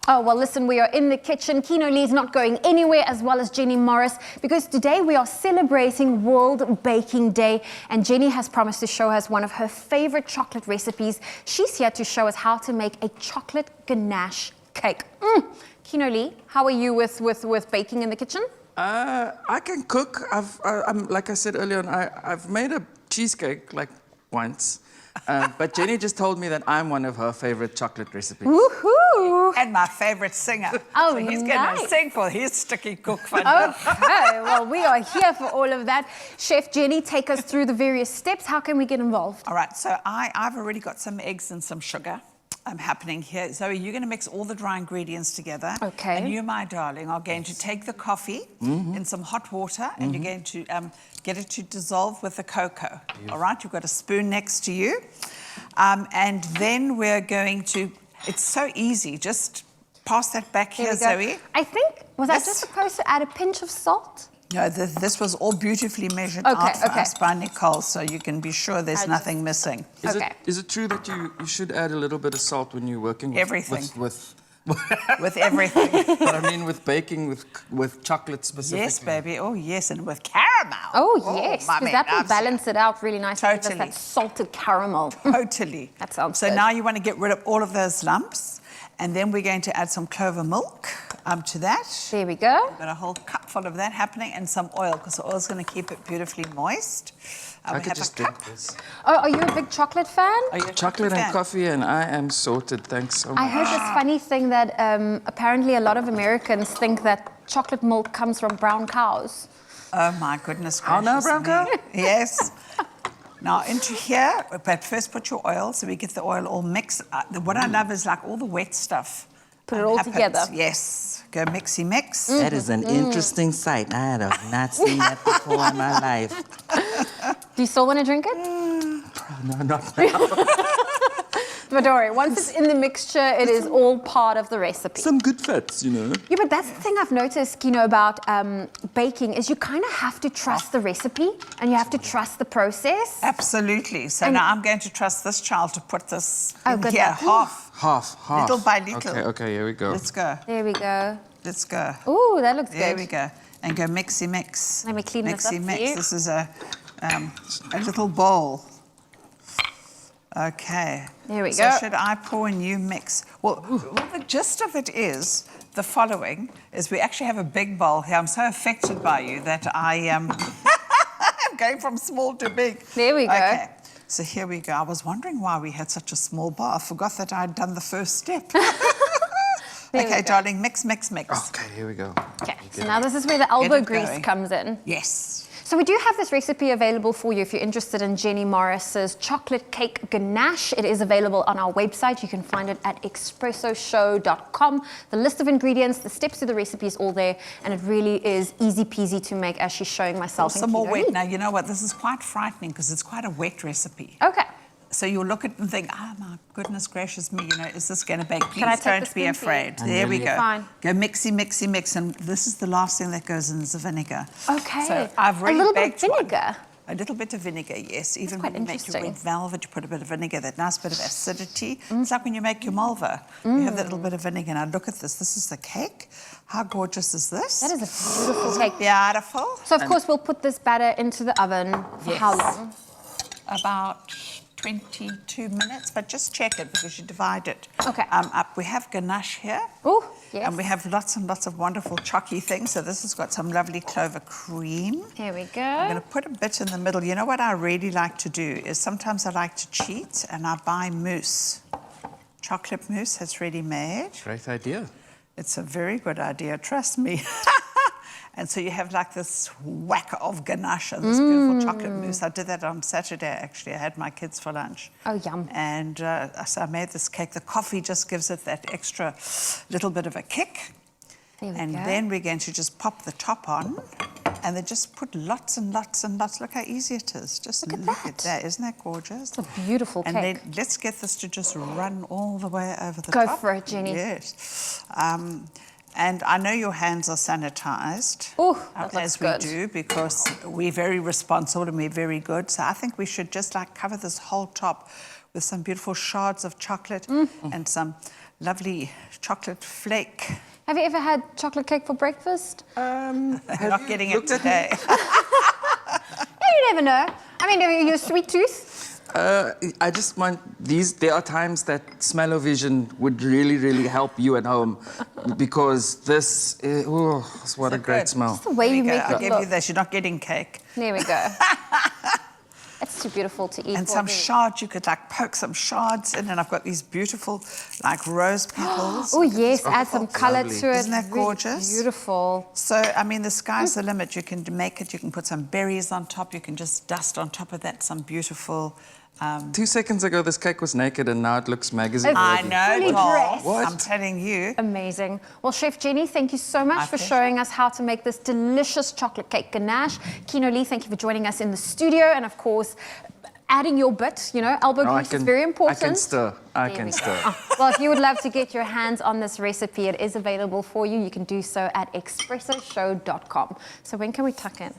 Oh, well, listen, we are in the kitchen. Kino Lee's not going anywhere, as well as Jenny Morris, because today we are celebrating World Baking Day, and Jenny has promised to show us one of her favorite chocolate recipes. She's here to show us how to make a chocolate ganache cake. Kino Lee, how are you with baking in the kitchen? I can cook. I'm like I said earlier on, I've made a cheesecake like once. But Jenny just told me that I'm one of her favorite chocolate recipes. Woohoo! And my favorite singer. Oh, so he's nice. going to sing for his sticky cook fun. Okay, well, we are here for all of that. Chef Jenny, take us through the various steps. How can we get involved? All right, so I've already got some eggs and some sugar happening here. Zoe, you're going to mix all the dry ingredients together. Okay. And you, my darling, are going to take the coffee in some hot water and you're going to get it to dissolve with the cocoa. All right, you've got a spoon next to you. And then we're going to, it's so easy, just pass that back here, Zoe. I think, was I just supposed to add a pinch of salt? No, this was all beautifully measured out for us by Nicole, so you can be sure there's nothing missing. Is it true that you should add a little bit of salt when you're working with everything? With everything. But I mean with baking, with chocolate specifically. Yes, baby. Oh, yes, and with caramel. Oh, yes, because that will balance it out really nicely. Totally. That salted caramel. Totally. That sounds good. So now you want to get rid of all of those lumps, and then we're going to add some clover milk to that. There we go. We've got a whole cup full of that happening, and some oil, because the oil's going to keep it beautifully moist. I could just drink this. Oh, are you a big chocolate fan? Chocolate and coffee, and I am sorted. Thanks so much. I heard this funny thing that apparently a lot of Americans think that chocolate milk comes from brown cows. Oh, my goodness gracious. Oh, no, brown cow? Yes. Now, into here, but first put your oil so we get the oil all mixed. What I love is like all the wet stuff. Put it all together. Yes. Go mixy mix. That is an interesting sight. I have not seen that before in my life. Do you still want to drink it? No, not now. But don't worry, once it's in the mixture, it is all part of the recipe. Some good fats, you know. Yeah, but that's the thing I've noticed, you know, about baking is you kind of have to trust the recipe and you have to trust the process. Absolutely. So now I'm going to trust this child to put this in good here, luck. half. Little by little. Okay, here we go. Let's go. There we go. Let's go. Ooh, that looks good. There we go. And go mixy mix. Let me clean this up for you. This is a little bowl. Okay. There we So go. should I pour and you mix? Well, the gist of it is the following, is we actually have a big bowl here. I'm so affected by you that I am I'm going from small to big. There we go. Okay. So here we go. I was wondering why we had such a small bar. I forgot that I'd done the first step. Okay, darling, mix. Okay, here we go. Okay, so now this is where the elbow grease comes in. Yes. So we do have this recipe available for you if you're interested in Jenny Morris's chocolate cake ganache. It is available on our website. You can find it at expressoshow.com. The list of ingredients, the steps to the recipe is all there, and it really is easy peasy to make as she's showing myself. Some more wet. Now, you know what? This is quite frightening because it's quite a wet recipe. Okay. So you'll look at it and think, oh my goodness gracious me, you know, is this going to bake? Can I Please take don't be afraid. There we go. Fine. Go mixy, mix. And this is the last thing that goes in is the vinegar. Okay. So I've already a little baked bit of vinegar. A little bit of vinegar, yes. Even quite when you make your interesting. red velvet, you put a bit of vinegar, that nice bit of acidity. It's like when you make your malva. You have that little bit of vinegar. Now look at this. This is the cake. How gorgeous is this? That is a beautiful cake. Beautiful. So of course we'll put this batter into the oven for how long? About 22 minutes, but just check it because you divide it. Okay. We have ganache here. Oh, yes. And we have lots and lots of wonderful chalky things. So this has got some lovely clover cream. Here we go. I'm going to put a bit in the middle. You know what I really like to do is sometimes I like to cheat and I buy mousse. Chocolate mousse that's ready made. Great idea. It's a very good idea, trust me. And so you have like this whack of ganache and this beautiful chocolate mousse. I did that on Saturday, actually. I had my kids for lunch. Oh, yum. And so I made this cake. The coffee just gives it that extra little bit of a kick. There we and go. then we're going to just pop the top on and then just put lots and lots and lots. Look how easy it is. Just look at that. Isn't that gorgeous? It's a beautiful cake. And then let's get this to just run all the way over the Go top. for it, Jenny. Yes. And I know your hands are sanitized, as we do, because we're very responsible and we're very good. So I think we should just like cover this whole top with some beautiful shards of chocolate and some lovely chocolate flake. Have you ever had chocolate cake for breakfast? You're not getting it today. Yeah, you never know. I mean, you're a sweet tooth. I just want these. There are times that smell-o-vision would really help you at home, because this, what a great good? smell. The way you make I'll it give look. you this. You're not getting cake. There we go. It's too beautiful to eat. And for some me. shards, you could like poke some shards in, and I've got these beautiful like rose petals. Oh yes, add some color lovely. to it. Isn't that Really gorgeous? Beautiful. So, I mean, the sky's the limit. You can make it, you can put some berries on top, you can just dust on top of that some beautiful... 2 seconds ago, this cake was naked, and now it looks magazine It's I worthy. know, fully Paul. dressed. What? I'm telling you. Amazing. Well, Chef Jenny, thank you so much My for pleasure. showing us how to make this delicious chocolate cake ganache. Kino Lee, thank you for joining us in the studio, and of course, adding your bit. You know, elbow No, grease is very important. I can stir. I There can we go. stir. Well, if you would love to get your hands on this recipe, it is available for you. You can do so at expressoshow.com. So when can we tuck in?